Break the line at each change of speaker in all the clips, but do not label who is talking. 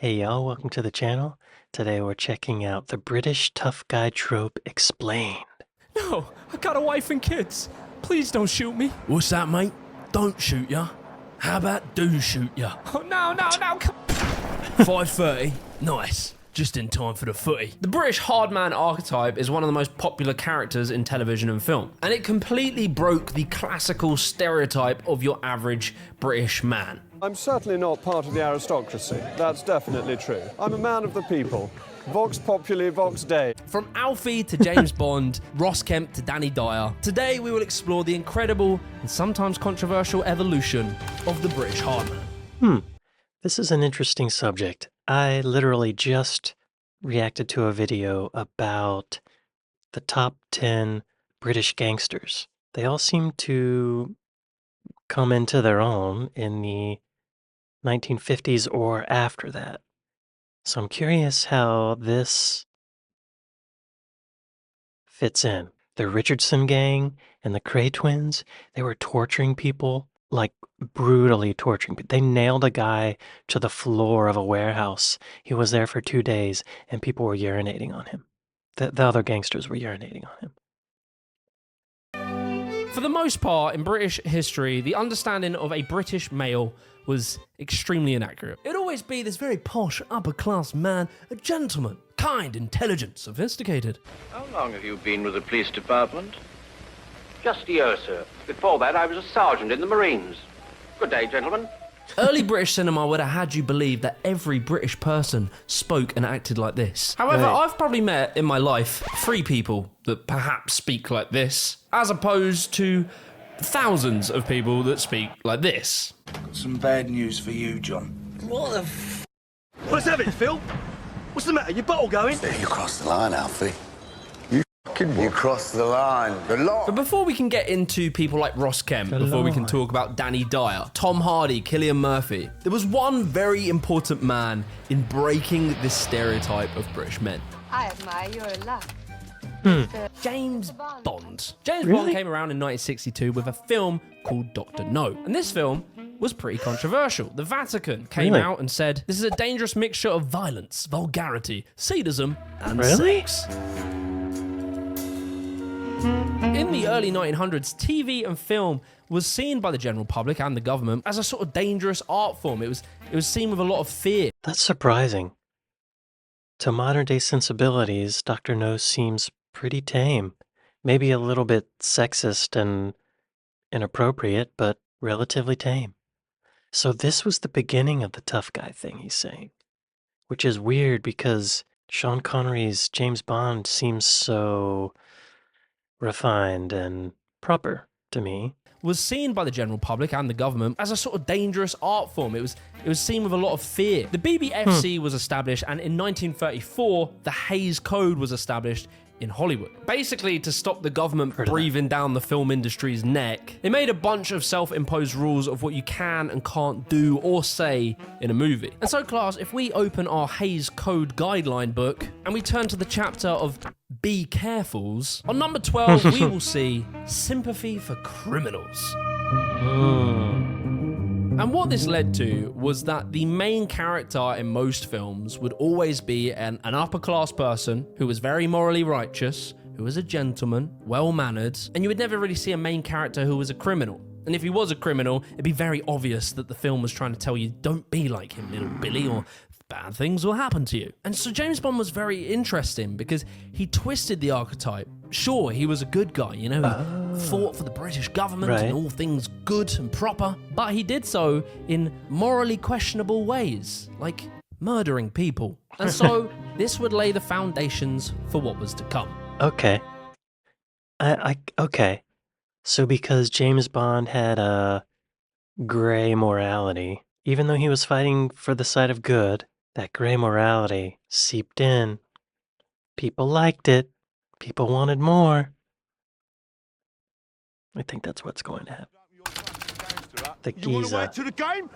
Hey y'all, welcome to the channel. Today we're checking out the British tough guy trope explained.
No, I got a wife and kids. Please don't shoot me.
What's that, mate? Don't shoot ya. How about do shoot ya?
Oh, no.
5:30. Nice. Just in time for the footy.
The British hardman archetype is one of the most popular characters in television and film, and it completely broke the classical stereotype of your average British man.
I'm certainly not part of the aristocracy. That's definitely true. I'm a man of the people. Vox populi, vox dei.
From Alfie to James Bond, Ross Kemp to Danny Dyer, today we will explore the incredible and sometimes controversial evolution of the British hardman.
This is an interesting subject. I literally just reacted to a video about the top 10 British gangsters. They all seem to come into their own in the 1950s or after that. So I'm curious how this fits in. The Richardson gang and the Cray twins, they were torturing people, like brutally torturing people. They nailed a guy to the floor of a warehouse. He was there for 2 days and people were urinating on him. The other gangsters were urinating on him.
For the most part, in British history, the understanding of a British male was extremely inaccurate.
It'd always be this very posh, upper-class man, a gentleman, kind, intelligent, sophisticated.
How long have you been with the police department? Just a year, sir. Before that, I was a sergeant in the Marines. Good day, gentlemen.
Early British cinema would have had you believe that every British person spoke and acted like this.
However,
Right.
I've probably met in my life 3 people that perhaps speak like this, as opposed to thousands of people that speak like this.
Some bad news for you, John.
Let's have it, Phil. What's the matter? Your bottle going?
You crossed the line, Alfie. You crossed the line. The law.
But before we can get into people like Ross Kemp, before we can talk about Danny Dyer, Tom Hardy, Cillian Murphy, there was one very important man in breaking this stereotype of British men.
I admire your luck.
James Bond. James
Really?
Bond came around in 1962 with a film called Dr. No. And this film was pretty controversial. The Vatican came
Really?
out and said, this is a dangerous mixture of violence, vulgarity, sadism, and
Really?
sex. In the early 1900s, TV and film was seen by the general public and the government as a sort of dangerous art form. It was seen with a lot of fear.
That's surprising. To modern day sensibilities, Dr. No seems pretty tame. Maybe a little bit sexist and inappropriate, but relatively tame. So this was the beginning of the tough guy thing he's saying, which is weird because Sean Connery's James Bond seems so refined and proper to me.
Was seen by the general public and the government as a sort of dangerous art form. It was seen with a lot of fear. The BBFC was established, and in 1934, the Hays Code was established in Hollywood. Basically, to stop the government breathing down the film industry's neck, they made a bunch of self-imposed rules of what you can and can't do or say in a movie. And so, class, if we open our Hays Code guideline book and we turn to the chapter of Be Carefuls, on number 12, we will see sympathy for criminals. And what this led to was that the main character in most films would always be an upper-class person who was very morally righteous, who was a gentleman, well-mannered, and you would never really see a main character who was a criminal. And if he was a criminal, it'd be very obvious that the film was trying to tell you, don't be like him, little Billy, or bad things will happen to you. And so James Bond was very interesting because he twisted the archetype. Sure, he was a good guy, you know, he fought for the British government
Right.
and all things good and proper, but he did so in morally questionable ways, like murdering people. And so this would lay the foundations for what was to come.
Okay. Okay. So because James Bond had a gray morality, even though he was fighting for the side of good, that gray morality seeped in. People liked it. People wanted more. I think that's what's going to happen.
You're fucking gangster, huh?
The geezer.
to the game?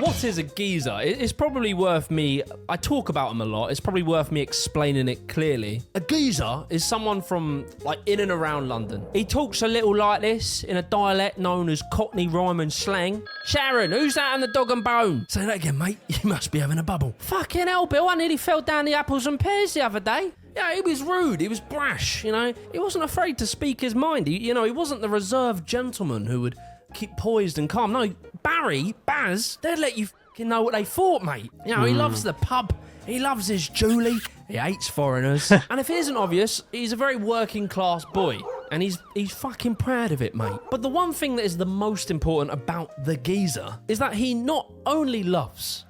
What is a geezer? It's probably worth me, I talk about them a lot, it's probably worth me explaining it clearly. A geezer is someone from, like, in and around London. He talks a little like this, in a dialect known as Cockney rhyme and slang. Sharon, who's that on the dog and bone?
Say that again, mate. You must be having a bubble.
Fucking hell, Bill, I nearly fell down the apples and pears the other day. Yeah, he was rude, he was brash, you know. He wasn't afraid to speak his mind. He wasn't the reserved gentleman who would keep poised and calm. No, Baz, they'd let you fucking know what they thought, mate. You know, he loves the pub, he loves his Julie, he hates foreigners. And if it isn't obvious, he's a very working class boy. And he's fucking proud of it, mate. But the one thing that is the most important about the geezer is that he not only loves,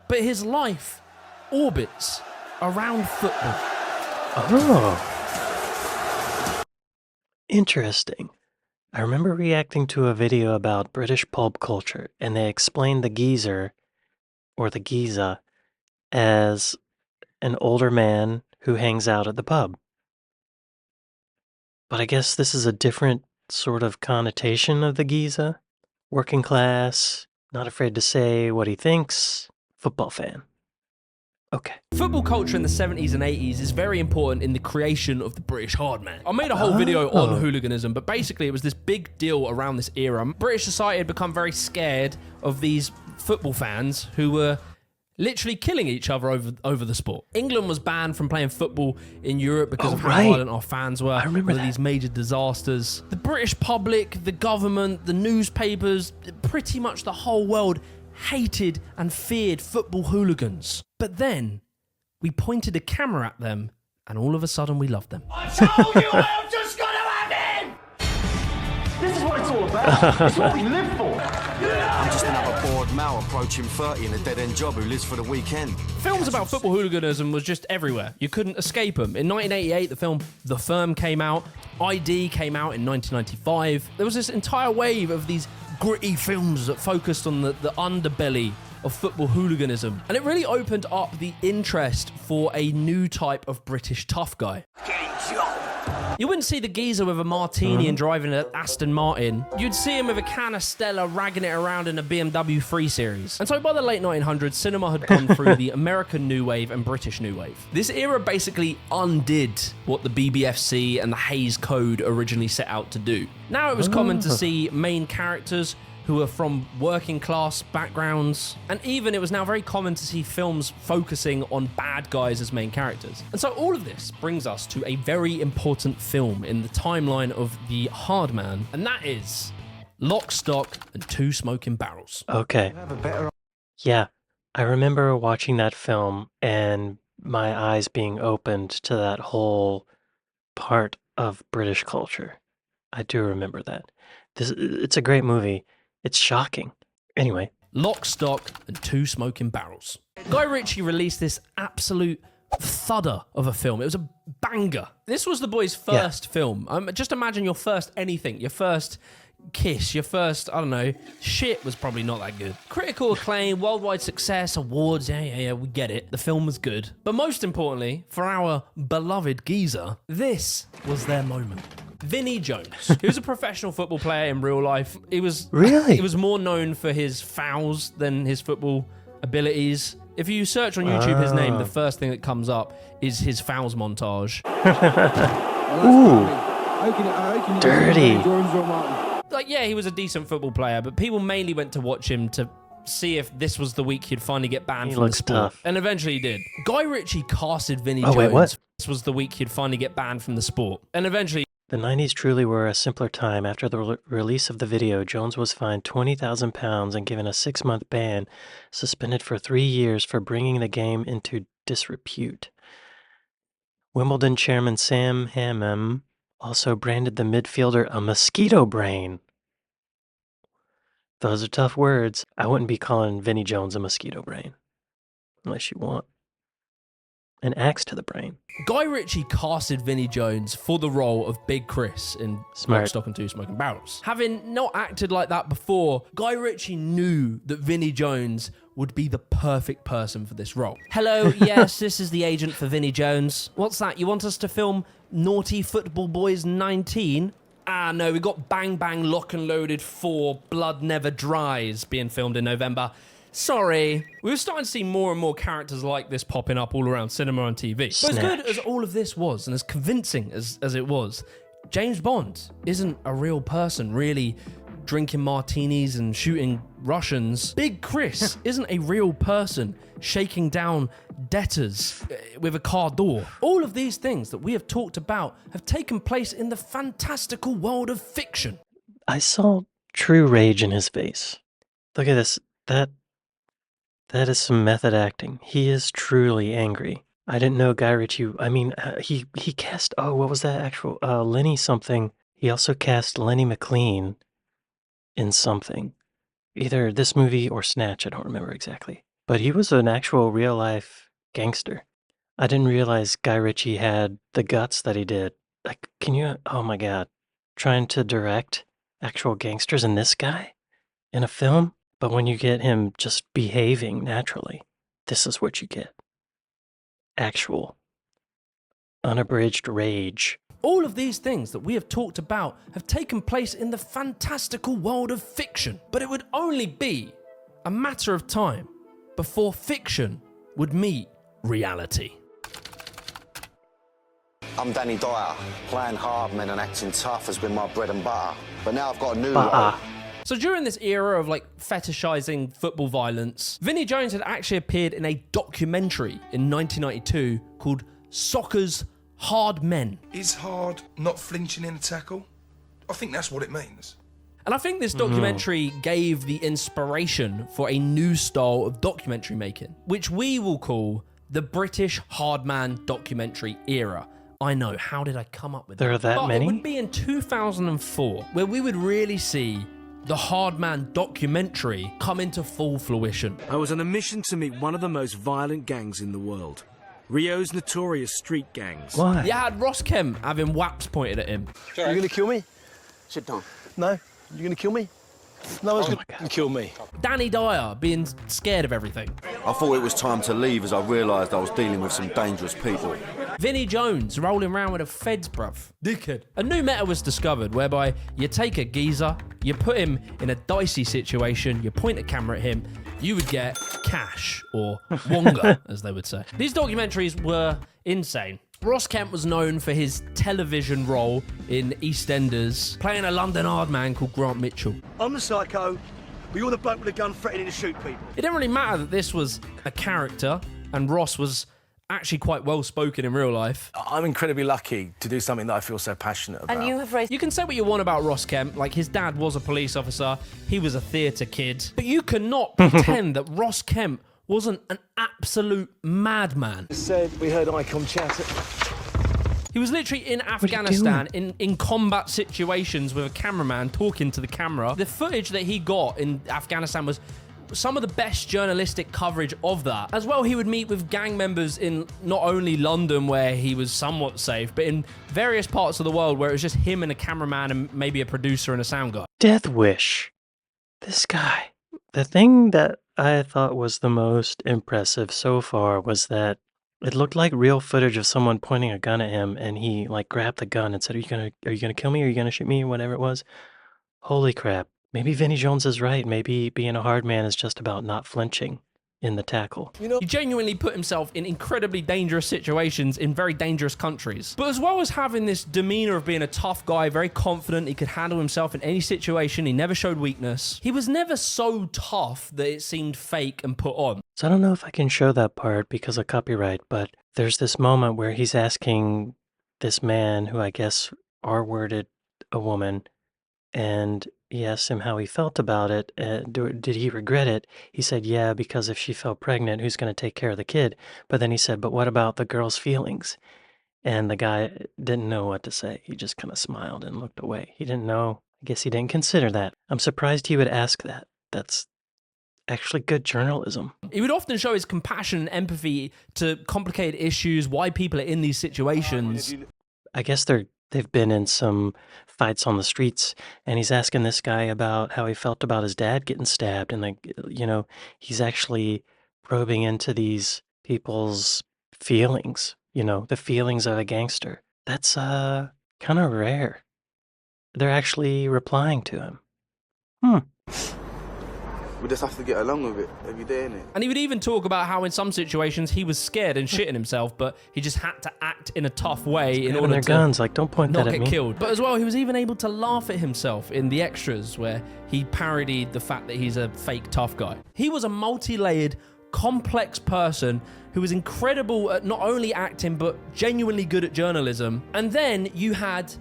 but his life orbits around football.
Oh. Interesting. I remember reacting to a video about British pulp culture, and they explained the geezer, or the geezer, as an older man who hangs out at the pub. But I guess this is a different sort of connotation of the geezer. Working class, not afraid to say what he thinks, football fan. Okay.
Football culture in the 70s and 80s is very important in the creation of the British hard man. I made a whole video on hooliganism, but basically it was this big deal around this era. British society had become very scared of these football fans who were literally killing each other over the sport. England was banned from playing football in Europe because of how violent our fans were.
I remember that.
These major disasters. The British public, the government, the newspapers, pretty much the whole world hated and feared football hooligans. But then we pointed a camera at them and all of a sudden we loved them.
I told you I'm just gonna have him! This is what it's all about. It's what we live for.
I'm just another bored Mal approaching 30 in a dead-end job who lives for the weekend.
Films about football hooliganism was just everywhere. You couldn't escape them. In 1988, the film The Firm came out. ID came out in 1995. There was this entire wave of these gritty films that focused on the underbelly of football hooliganism. And it really opened up the interest for a new type of British tough guy. You wouldn't see the geezer with a martini and driving an Aston Martin. You'd see him with a can of Stella ragging it around in a BMW 3 Series. And so by the late 1900s, cinema had gone through the American New Wave and British New Wave. This era basically undid what the BBFC and the Hays Code originally set out to do. Now it was common to see main characters who are from working class backgrounds, and even it was now very common to see films focusing on bad guys as main characters. And so all of this brings us to a very important film in the timeline of the hard man, and that is Lock, Stock, and Two Smoking Barrels.
Okay. Yeah, I remember watching that film and my eyes being opened to that whole part of British culture. I do remember that. It's a great movie. It's shocking. Anyway.
Lock, Stock, and Two Smoking Barrels. Guy Ritchie released this absolute thudder of a film. It was a banger. This was the boy's first film. Just imagine your first anything, your first kiss, your first, I don't know, shit was probably not that good. Critical acclaim, worldwide success, awards, yeah, we get it. The film was good. But most importantly, for our beloved geezer, this was their moment. Vinnie Jones. He was a professional football player in real life. He was more known for his fouls than his football abilities. If you search on YouTube his name, the first thing that comes up is his fouls montage.
Ooh. Dirty.
Like, yeah, he was a decent football player, but people mainly went to watch him to see if this was the week he'd finally get banned from the sport.
Tough.
And eventually he did. Guy Ritchie casted Vinnie Jones.
Wait, what?
This was the week he'd finally get banned from the sport. And eventually
The 90s truly were a simpler time. After the release of the video, Jones was fined £20,000 and given a 6-month ban, suspended for 3 years for bringing the game into disrepute. Wimbledon chairman Sam Hammam also branded the midfielder a mosquito brain. Those are tough words. I wouldn't be calling Vinnie Jones a mosquito brain. Unless you want an axe to the brain.
Guy Ritchie casted Vinnie Jones for the role of Big Chris in Lock, Stock and Two Smoking Barrels. Having not acted like that before, Guy Ritchie knew that Vinnie Jones would be the perfect person for this role. Hello, yes, this is the agent for Vinnie Jones. What's that? You want us to film Naughty Football Boys 19? No, we got Bang Bang Lock and Loaded 4 Blood Never Dries being filmed in November. Sorry. We were starting to see more and more characters like this popping up all around cinema and TV. But as good as all of this was, and as convincing as it was, James Bond isn't a real person really drinking martinis and shooting Russians. Big Chris isn't a real person shaking down debtors with a car door. All of these things that we have talked about have taken place in the fantastical world of fiction.
I saw true rage in his face. Look at this. That is some method acting. He is truly angry. I didn't know Guy Ritchie. I mean, he cast. Oh, what was that actual? Lenny something. He also cast Lenny McLean in something, either this movie or Snatch. I don't remember exactly. But he was an actual real life gangster. I didn't realize Guy Ritchie had the guts that he did. Like, can you? Oh my God, trying to direct actual gangsters and this guy in a film. But when you get him just behaving naturally, this is what you get. Actual, unabridged rage.
All of these things that we have talked about have taken place in the fantastical world of fiction. But it would only be a matter of time before fiction would meet reality.
I'm Danny Dyer. Playing hard men and acting tough has been my bread and butter. But now I've got a new role.
So during this era of like fetishizing football violence, Vinnie Jones had actually appeared in a documentary in 1992 called Soccer's Hard Men.
Is hard not flinching in a tackle? I think that's what it means.
And I think this documentary gave the inspiration for a new style of documentary making, which we will call the British hardman documentary era. I know, how did I come up with that?
There are that many?
It would be in 2004 where we would really see the Hardman documentary come into full fruition.
I was on a mission to meet one of the most violent gangs in the world. Rio's notorious street gangs.
Why?
You had Ross Kemp having whaps pointed at him.
You're going to kill me? Sit down. No? You're going to kill me? No one's going to kill me.
Danny Dyer being scared of everything.
I thought it was time to leave as I realised I was dealing with some dangerous people.
Vinnie Jones rolling around with a feds, bruv. Dickhead. A new meta was discovered whereby you take a geezer, you put him in a dicey situation, you point a camera at him, you would get cash, or wonga, as they would say. These documentaries were insane. Ross Kemp was known for his television role in EastEnders, playing a London hard man called Grant Mitchell.
I'm the psycho, but you're the bloke with a gun threatening to shoot people.
It didn't really matter that this was a character, and Ross was actually quite well spoken in real life.
I'm incredibly lucky to do something that I feel so passionate about.
And you can say what you want about Ross Kemp, like his dad was a police officer, he was a theatre kid, but you cannot pretend that Ross Kemp wasn't an absolute madman.
Said we heard ICOM chatter.
He was literally in Afghanistan in combat situations with a cameraman talking to the camera. The footage that he got in Afghanistan was some of the best journalistic coverage of that. As well, he would meet with gang members in not only London, where he was somewhat safe, but in various parts of the world where it was just him and a cameraman and maybe a producer and a sound guy.
Death Wish. This guy. The thing that I thought was the most impressive so far was that it looked like real footage of someone pointing a gun at him, and he like grabbed the gun and said, are you gonna kill me? Are you gonna shoot me? Whatever it was. Holy crap. Maybe Vinnie Jones is right. Maybe being a hard man is just about not flinching in the tackle.
He genuinely put himself in incredibly dangerous situations in very dangerous countries. But as well as having this demeanor of being a tough guy, very confident, he could handle himself in any situation, he never showed weakness. He was never so tough that it seemed fake and put on.
So I don't know if I can show that part because of copyright, but there's this moment where he's asking this man, who I guess R-worded a woman, and he asked him how he felt about it. Did he regret it? He said, yeah, because if she fell pregnant, who's going to take care of the kid? But then he said, but what about the girl's feelings? And the guy didn't know what to say. He just kind of smiled and looked away. He didn't know. I guess he didn't consider that. I'm surprised he would ask that. That's actually good journalism.
He would often show his compassion and empathy to complicated issues, why people are in these situations.
I guess they've been in some fights on the streets, and he's asking this guy about how he felt about his dad getting stabbed, and he's actually probing into these people's feelings, the feelings of a gangster. That's kind of rare. they're actually replying to him. Hmm.
We just have to get along with it every day, innit?
And he would even talk about how in some situations he was scared and shitting himself, but he just had to act in a tough way in order
their
to
guns, like, don't point
not
that at
get
me.
killed. But as well, he was even able to laugh at himself in the extras where he parodied the fact that he's a fake tough guy. He was a multi-layered, complex person who was incredible at not only acting, but genuinely good at journalism. And then you had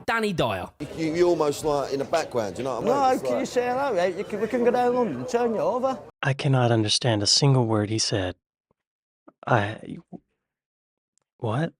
Danny Dyer.
You're almost like in the background, you know what I mean?
No, can you say hello, right? We can go down to London and turn you over.
I cannot understand a single word he said. What?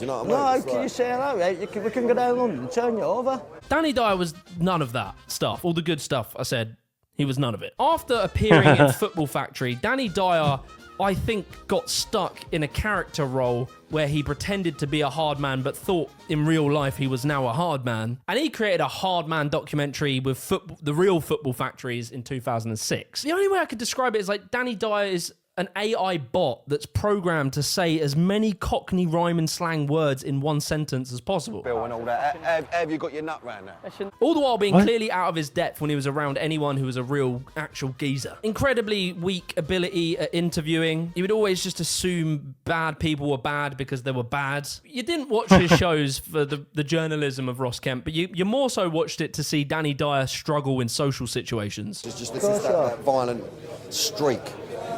You know what I mean?
No, can you say hello, right? We can go down to London and turn you over.
Danny Dyer was none of that stuff. All the good stuff I said, he was none of it. After appearing in Football Factory, Danny Dyer, I think, got stuck in a character role where he pretended to be a hard man but thought in real life he was now a hard man. And he created a hard man documentary with the real Football Factories in 2006. The only way I could describe it is like Danny Dyer is an AI bot that's programmed to say as many Cockney rhyme and slang words in one sentence as possible.
Bill and all that. Have you got your nut round there?
All the while being clearly out of his depth when he was around anyone who was a real, actual geezer. Incredibly weak ability at interviewing. He would always just assume bad people were bad because they were bad. You didn't watch his shows for the journalism of Ross Kemp, but you more so watched it to see Danny Dyer struggle in social situations.
It's just that violent streak.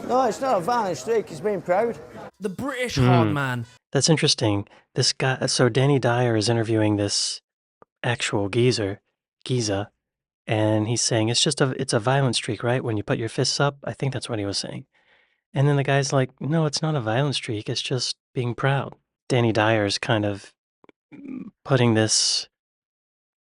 No, it's not a violent streak, he's being proud.
The British hard man.
That's interesting. This guy, so Danny Dyer is interviewing this actual Giza, and he's saying it's a violent streak, right? When you put your fists up, I think that's what he was saying. And then the guy's like, no, it's not a violent streak, it's just being proud. Danny Dyer's kind of putting this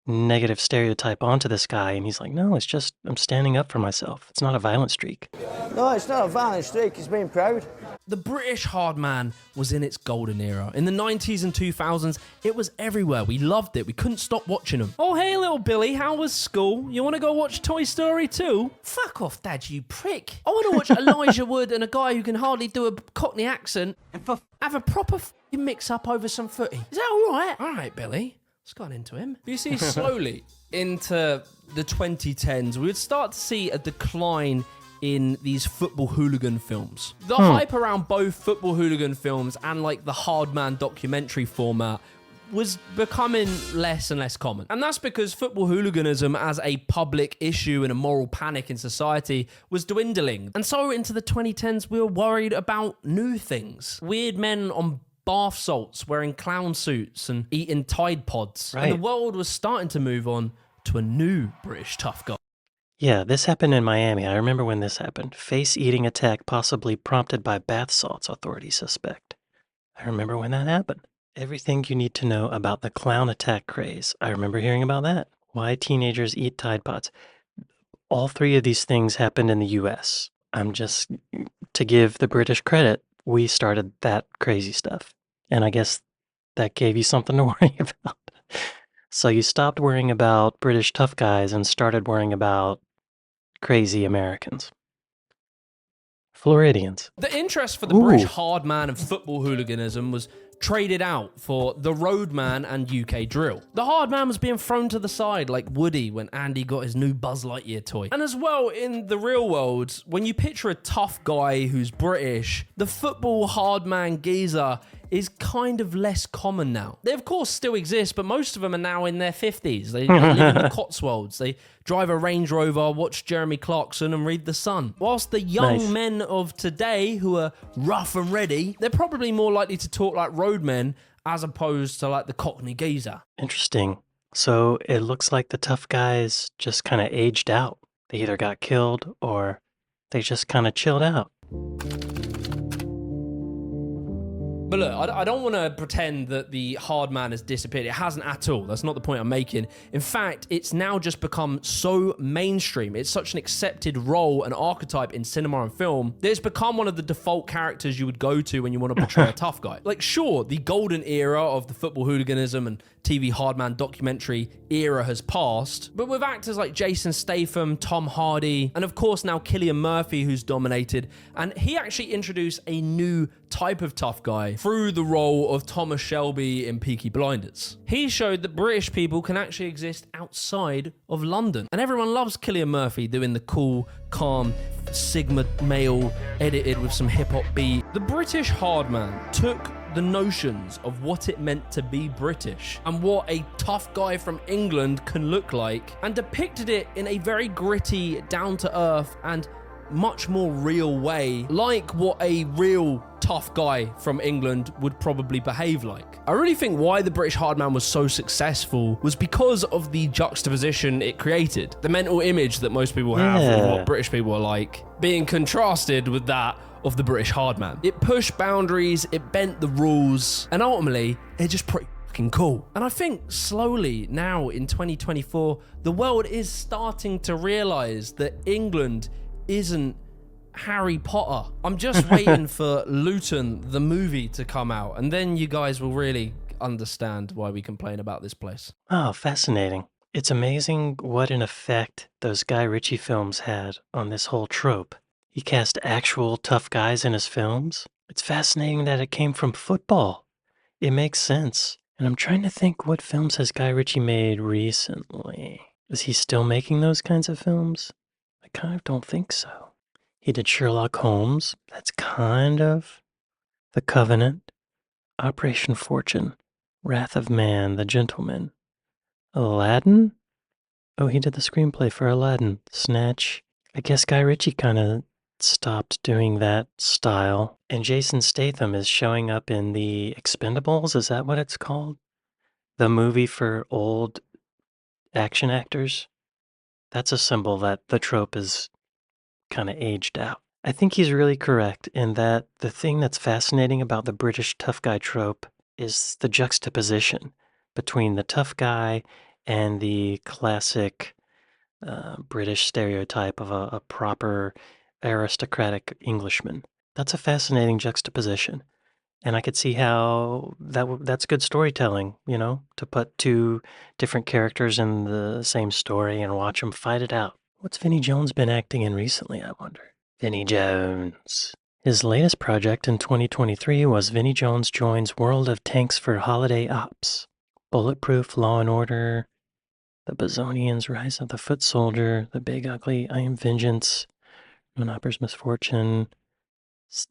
negative stereotype onto this guy, and he's like, no, it's just I'm standing up for myself. It's not a violent streak.
No, it's not a violent streak, he's being proud.
The British hard man was in its golden era. In the 90s and 2000s, it was everywhere. We loved it. We couldn't stop watching them. Oh, hey, little Billy, how was school? You want to go watch Toy Story 2? Fuck off, Dad, you prick. I want to watch Elijah Wood and a guy who can hardly do a Cockney accent and have a proper mix-up over some footy. Is that all right? All right, Billy. It's gone into him. You see, slowly into the 2010s, we would start to see a decline in these football hooligan films. The hype around both football hooligan films and like the hard man documentary format was becoming less and less common. And that's because football hooliganism as a public issue and a moral panic in society was dwindling. And so into the 2010s, we were worried about new things. Weird men on bath salts, wearing clown suits and eating Tide Pods.
Right.
And the world was starting to move on to a new British tough guy.
Yeah, this happened in Miami. I remember when this happened. Face-eating attack possibly prompted by bath salts, authorities suspect. I remember when that happened. Everything you need to know about the clown attack craze. I remember hearing about that. Why teenagers eat Tide Pods. All three of these things happened in the U.S. I'm just, to give the British credit, we started that crazy stuff. And I guess that gave you something to worry about. So you stopped worrying about British tough guys and started worrying about crazy Americans. Floridians.
The interest for the British hard man and football hooliganism was traded out for the roadman and UK drill. The hard man was being thrown to the side like Woody when Andy got his new Buzz Lightyear toy. And as well, in the real world, when you picture a tough guy who's British, the football hard man geezer is kind of less common now. They of course still exist, but most of them are now in their 50s. They live in the Cotswolds. They drive a Range Rover, watch Jeremy Clarkson and read The Sun. Whilst the young men of today who are rough and ready, they're probably more likely to talk like roadmen as opposed to like the Cockney geezer.
Interesting. So it looks like the tough guys just kind of aged out. They either got killed or they just kind of chilled out.
But look, I don't want to pretend that the hard man has disappeared. It hasn't at all. That's not the point I'm making. In fact, it's now just become so mainstream. It's such an accepted role and archetype in cinema and film that it's become one of the default characters you would go to when you want to portray a tough guy. Like, sure, the golden era of the football hooliganism and TV hardman documentary era has passed, but with actors like Jason Statham, Tom Hardy, and of course now Cillian Murphy, who's dominated, and he actually introduced a new type of tough guy through the role of Thomas Shelby in Peaky Blinders. He showed that British people can actually exist outside of London. And everyone loves Cillian Murphy doing the cool, calm, Sigma male edited with some hip-hop beat. The British Hardman took the notions of what it meant to be British and what a tough guy from England can look like and depicted it in a very gritty, down-to-earth and much more real way, like what a real tough guy from England would probably behave like. I really think why the British Hardman was so successful was because of the juxtaposition it created. The mental image that most people have of what British people are like being contrasted with that of the British Hardman. It pushed boundaries, it bent the rules, and ultimately, it's just pretty fucking cool. And I think slowly now in 2024, the world is starting to realize that England isn't Harry Potter. I'm just waiting for Luton, the movie, to come out, and then you guys will really understand why we complain about this place.
Oh, fascinating. It's amazing what an effect those Guy Ritchie films had on this whole trope. He cast actual tough guys in his films. It's fascinating that it came from football. It makes sense. And I'm trying to think, what films has Guy Ritchie made recently? Is he still making those kinds of films? I kind of don't think so. He did Sherlock Holmes. That's kind of The Covenant, Operation Fortune, Wrath of Man, The Gentleman, Aladdin? Oh, he did the screenplay for Aladdin. Snatch. I guess Guy Ritchie kind of stopped doing that style. And Jason Statham is showing up in The Expendables. Is that what it's called? The movie for old action actors? That's a symbol that the trope is kind of aged out. I think he's really correct in that the thing that's fascinating about the British tough guy trope is the juxtaposition between the tough guy and the classic British stereotype of a proper aristocratic Englishman. That's a fascinating juxtaposition. And I could see how that's good storytelling, you know, to put two different characters in the same story and watch them fight it out. What's Vinnie Jones been acting in recently, I wonder? Vinnie Jones. His latest project in 2023 was Vinnie Jones Joins World of Tanks for Holiday Ops. Bulletproof, Law and Order, The Bazonians, Rise of the Foot Soldier, The Big Ugly, I Am Vengeance, Monopper's Misfortune,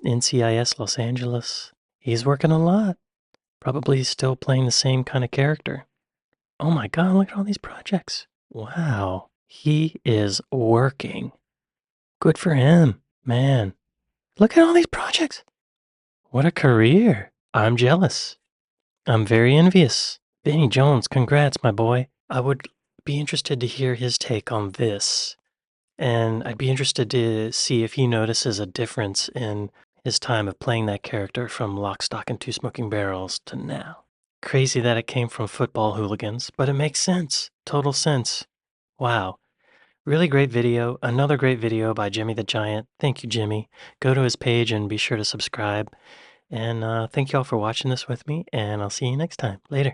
NCIS Los Angeles. He's working a lot. Probably still playing the same kind of character. Oh my God, look at all these projects. Wow. He is working. Good for him, man. Look at all these projects. What a career. I'm jealous. I'm very envious. Vinnie Jones, congrats, my boy. I would be interested to hear his take on this. And I'd be interested to see if he notices a difference in his time of playing that character from Lock, Stock, and Two Smoking Barrels to now. Crazy that it came from football hooligans, but it makes sense. Total sense. Wow. Really great video. Another great video by Jimmy the Giant. Thank you, Jimmy. Go to his page and be sure to subscribe. And thank you all for watching this with me, and I'll see you next time. Later.